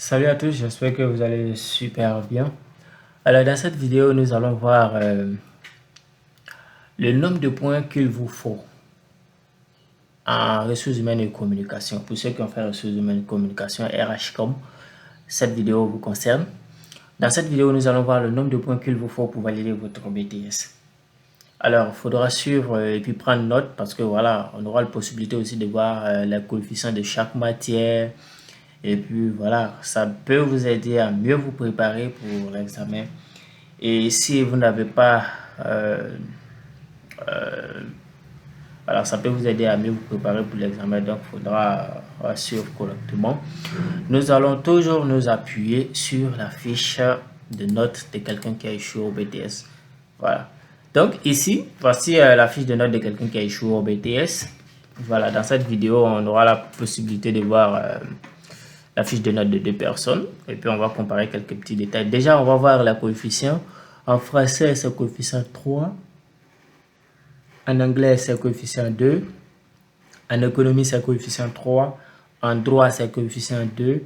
Salut à tous, j'espère que vous allez super bien. Alors dans cette vidéo, nous allons voir le nombre de points qu'il vous faut en ressources humaines et communication. Pour ceux qui ont fait ressources humaines et communication, RHCOM, cette vidéo vous concerne. Dans cette vidéo, nous allons voir le nombre de points qu'il vous faut pour valider votre BTS. Alors, il faudra suivre et puis prendre note parce que voilà, on aura la possibilité aussi de voir les coefficients de chaque matière. Et puis voilà, ça peut vous aider à mieux vous préparer pour l'examen. Et si vous n'avez pas, alors ça peut vous aider à mieux vous préparer pour l'examen. Donc, il faudra suivre correctement. Nous allons toujours nous appuyer sur la fiche de notes de quelqu'un qui a échoué au BTS. Voilà. Donc ici, voici la fiche de notes de quelqu'un qui a échoué au BTS. Voilà, dans cette vidéo, on aura la possibilité de voir la fiche de notes de deux personnes. Et puis, on va comparer quelques petits détails. Déjà, on va voir les coefficients. En français, c'est coefficient 3. En anglais, c'est coefficient 2. En économie, c'est coefficient 3. En droit, c'est coefficient 2.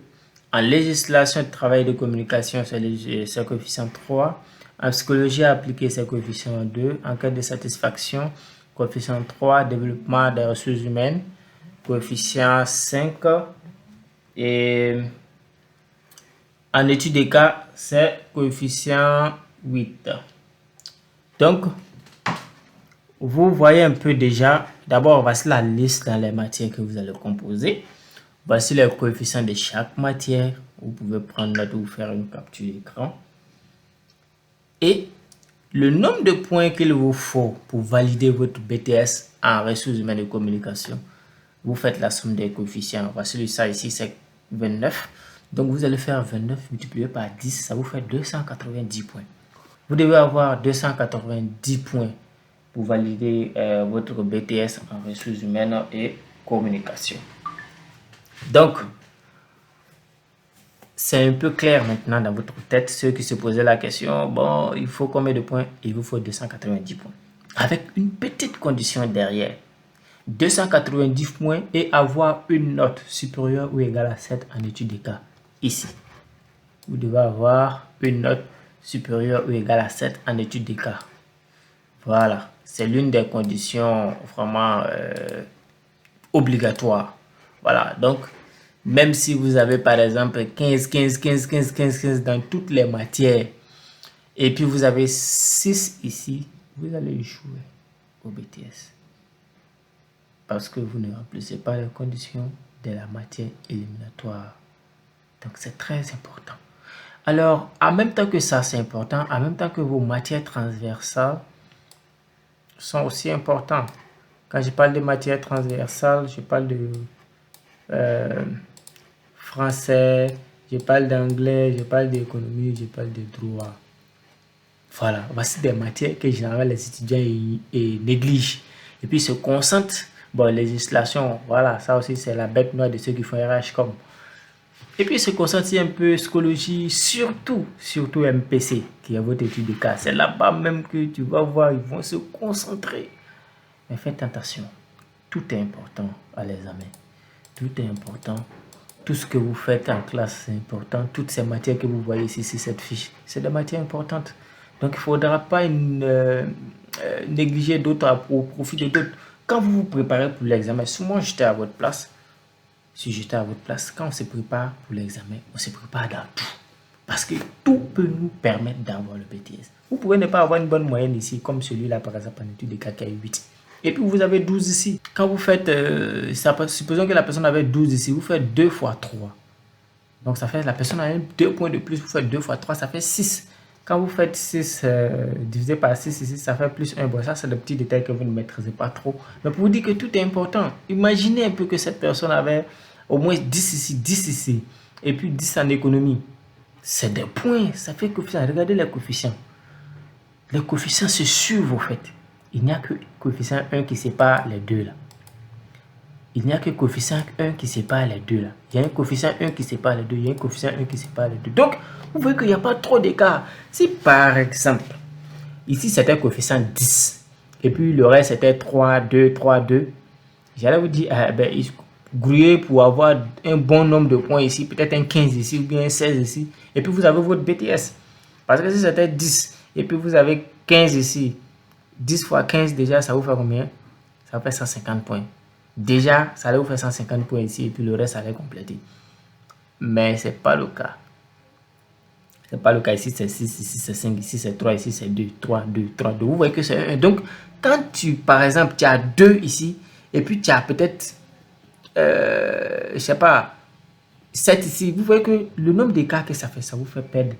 En législation de travail et de communication, c'est coefficient 3. En psychologie appliquée, c'est coefficient 2. Enquête de satisfaction, coefficient 3. Développement des ressources humaines, coefficient 5. Et en étude des cas, c'est coefficient 8. Donc, vous voyez un peu déjà, d'abord, voici la liste dans les matières que vous allez composer. Voici les coefficients de chaque matière. Vous pouvez prendre note ou faire une capture d'écran. Et le nombre de points qu'il vous faut pour valider votre BTS en ressources humaines et communication. Vous faites la somme des coefficients. Voici ça ici, c'est 29. Donc, vous allez faire 29 multiplié par 10. Ça vous fait 290 points. Vous devez avoir 290 points pour valider votre BTS en ressources humaines et communication. Donc, c'est un peu clair maintenant dans votre tête, ceux qui se posaient la question, bon, il faut combien de points? Il vous faut 290 points. Avec une petite condition derrière. 290 points et avoir une note supérieure ou égale à 7 en étude des cas. Ici, vous devez avoir une note supérieure ou égale à 7 en étude des cas. Voilà, c'est l'une des conditions vraiment obligatoires. Voilà, donc, même si vous avez par exemple 15 dans toutes les matières, et puis vous avez 6 ici, vous allez échouer au BTS. Parce que vous ne remplissez pas les conditions de la matière éliminatoire. Donc, c'est très important. Alors, en même temps que ça, c'est important, en même temps que vos matières transversales sont aussi importantes. Quand je parle de matières transversales, je parle de français, je parle d'anglais, je parle d'économie, je parle de droit. Voilà, voici des matières que généralement les étudiants négligent. Et puis se concentrent. Bon, législation, voilà, ça aussi c'est la bête noire de ceux qui font RHCOM. Et puis se concentrent un peu psychologie, surtout MPC, qui est votre étude de cas. C'est là-bas même que tu vas voir, ils vont se concentrer. Mais faites attention, tout est important à l'examen. Tout est important. Tout ce que vous faites en classe, c'est important. Toutes ces matières que vous voyez ici, c'est cette fiche. C'est des matières importantes. Donc, il ne faudra pas négliger d'autres au profit de d'autres. Quand vous vous préparez pour l'examen, souvent j'étais à votre place. Si j'étais à votre place, quand on se prépare pour l'examen, on se prépare dans tout. Parce que tout peut nous permettre d'avoir le BTS. Vous pouvez ne pas avoir une bonne moyenne ici, comme celui-là, par exemple, en étude de cas qui a 8. Et puis vous avez 12 ici. Quand vous faites, supposons que la personne avait 12 ici, vous faites 2 fois 3. Donc ça fait, la personne a 2 points de plus, vous faites 2 fois 3, ça fait 6. Quand vous faites 6 divisé par 6 ici, ça fait plus 1. Bon, ça c'est le petit détail que vous ne maîtrisez pas trop. Mais pour vous dire que tout est important, imaginez un peu que cette personne avait au moins 10 ici, 10 ici, et puis 10 en économie. C'est des points, ça fait coefficient. Regardez les coefficients. Les coefficients se suivent au fait. Il n'y a que coefficient 1 qui sépare les deux là. Il n'y a que coefficient 1 qui sépare les deux là. Il y a un coefficient 1 qui sépare les deux. Il y a un coefficient 1 qui sépare les deux. Donc, vous voyez qu'il n'y a pas trop d'écart. Si par exemple, ici c'était coefficient 10, et puis le reste c'était 3, 2, 3, 2, j'allais vous dire, grouiller pour avoir un bon nombre de points ici, peut-être un 15 ici ou bien un 16 ici, et puis vous avez votre BTS. Parce que si c'était 10 et puis vous avez 15 ici, 10 fois 15 déjà, ça vous fait combien? Ça vous fait 150 points. Déjà, ça allait vous faire 150 points ici et puis le reste allait compléter. Mais ce n'est pas le cas. C'est pas le cas ici, c'est 6, ici c'est 5, ici c'est 3, ici c'est 2, 3, 2, 3, 2. Vous voyez que c'est 1. Donc, quand tu, par exemple, tu as 2 ici, et puis tu as peut-être, je sais pas, 7 ici, vous voyez que le nombre d'écarts que ça fait, ça vous fait perdre.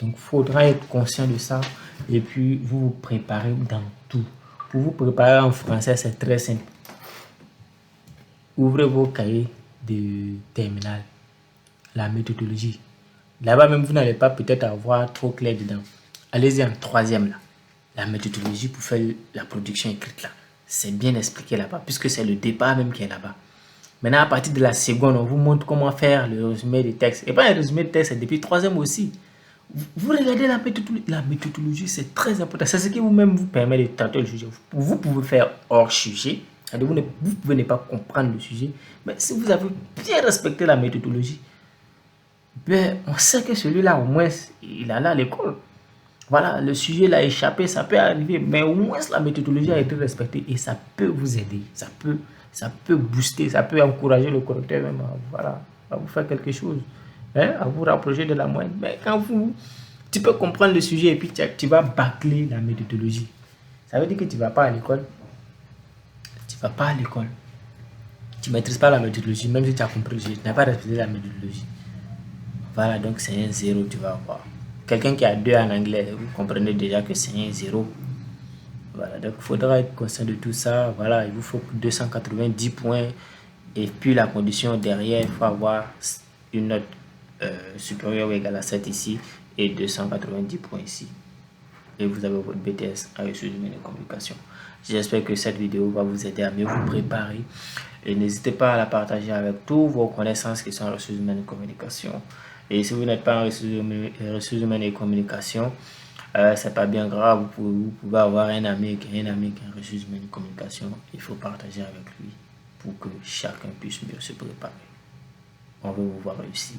Donc, il faudra être conscient de ça, et puis vous vous préparez dans tout. Pour vous préparer en français, c'est très simple. Ouvrez vos cahiers de terminale, la méthodologie. Là-bas même, vous n'allez pas peut-être avoir trop clair dedans. Allez-y en troisième là. La méthodologie pour faire la production écrite là. C'est bien expliqué là-bas, puisque c'est le départ même qui est là-bas. Maintenant, à partir de la seconde, on vous montre comment faire le résumé des textes. Et pas un résumé de texte, c'est depuis troisième aussi. Vous regardez la méthodologie, c'est très important. C'est ce qui vous-même vous permet de traiter le sujet. Vous pouvez faire hors sujet. Vous pouvez ne pas comprendre le sujet. Mais si vous avez bien respecté la méthodologie, ben, on sait que celui-là, au moins, il allait à l'école. Voilà, le sujet l'a échappé, ça peut arriver, mais au moins la méthodologie a été respectée et ça peut vous aider, ça peut booster, ça peut encourager le correcteur même voilà, à vous faire quelque chose, hein, à vous rapprocher de la moyenne. Mais quand tu peux comprendre le sujet et puis tu vas bâcler la méthodologie, ça veut dire que tu ne vas pas à l'école. Tu ne vas pas à l'école. Tu ne maîtrises pas la méthodologie, même si tu as compris le sujet, tu n'as pas respecté la méthodologie. Voilà, donc c'est un 0, tu vas voir. Quelqu'un qui a 2 en anglais, vous comprenez déjà que c'est un 0. Voilà, donc il faudra être conscient de tout ça. Voilà, il vous faut 290 points. Et puis la condition derrière, il faut avoir une note supérieure ou égale à 7 ici et 290 points ici. Et vous avez votre BTS en ressources humaines et communication. J'espère que cette vidéo va vous aider à mieux vous préparer. Et n'hésitez pas à la partager avec tous vos connaissances qui sont en ressources humaines et communication. Et si vous n'êtes pas en ressources humaines et communication, c'est pas bien grave. Vous pouvez avoir un ami qui est en ressources humaines et communication. Il faut partager avec lui pour que chacun puisse mieux se préparer. On veut vous voir réussir.